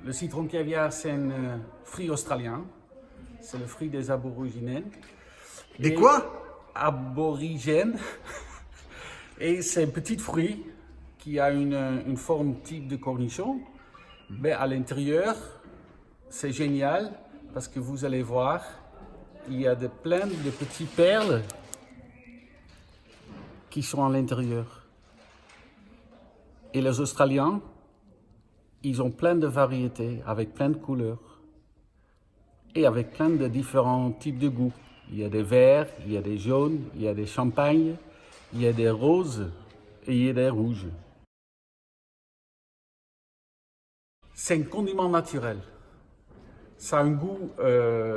Le citron caviar, c'est un fruit australien. C'est le fruit des aborigènes. Des quoi? Aborigènes. Et c'est un petit fruit qui a une forme type de cornichon. Mais à l'intérieur, c'est génial parce que vous allez voir, il y a plein de petites perles qui sont à l'intérieur. Et les Australiens, ils ont plein de variétés avec plein de couleurs et avec plein de différents types de goûts. Il y a des verts, il y a des jaunes, il y a des champagnes, il y a des roses et il y a des rouges. C'est un condiment naturel. Ça a un goût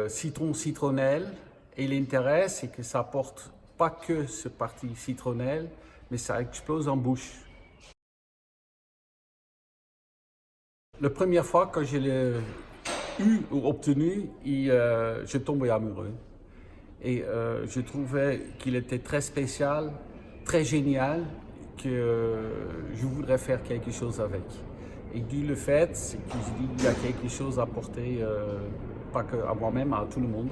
citron-citronnelle et l'intérêt, c'est que ça apporte pas que ce parti citronnelle, mais ça explose en bouche. La première fois que je l'ai eu ou obtenu, je tombais amoureux. Et je trouvais qu'il était très spécial, très génial, que je voudrais faire quelque chose avec. Et dû le fait, c'est que je dis qu'il y a quelque chose à apporter, pas que à moi-même, à tout le monde.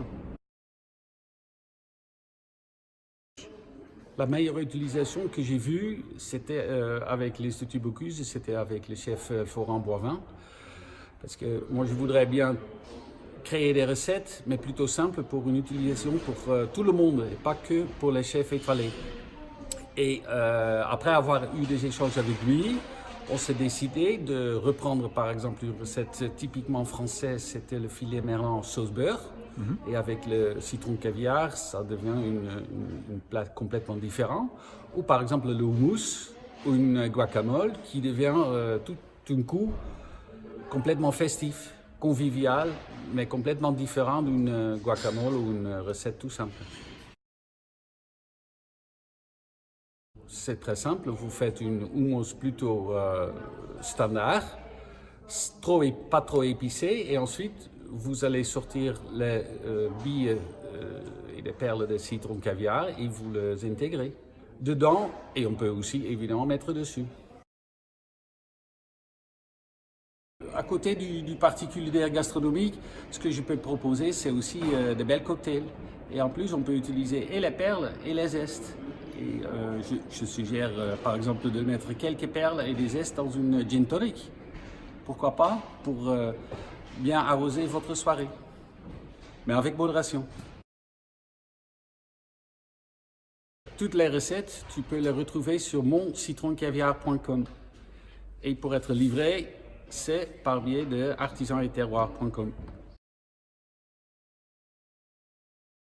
La meilleure utilisation que j'ai vue, c'était avec l'Institut Bocuse, c'était avec le chef Florent Boivin. Parce que moi, je voudrais bien créer des recettes, mais plutôt simples pour une utilisation pour tout le monde, et pas que pour les chefs étoilés. Et après avoir eu des échanges avec lui, on s'est décidé de reprendre par exemple une recette typiquement française, c'était le filet merlan en sauce beurre. Et avec le citron caviar, ça devient une plat complètement différent. Ou par exemple le houmous ou une guacamole qui devient tout d'un coup complètement festif, convivial, mais complètement différent d'une guacamole ou une recette tout simple. C'est très simple, vous faites une houmous plutôt standard, pas trop épicée, et ensuite vous allez sortir les billes et les perles de citron caviar et vous les intégrez dedans, et on peut aussi évidemment mettre dessus. À côté du particulier gastronomique, ce que je peux proposer, c'est aussi de belles cocktails. Et en plus, on peut utiliser et les perles et les zestes. Et je suggère par exemple de mettre quelques perles et des zestes dans une gin tonic. Pourquoi pas? Pour bien arroser votre soirée. Mais avec modération. Toutes les recettes, tu peux les retrouver sur moncitroncaviar.com. Et pour être livré, c'est par biais de artisanetterroir.com.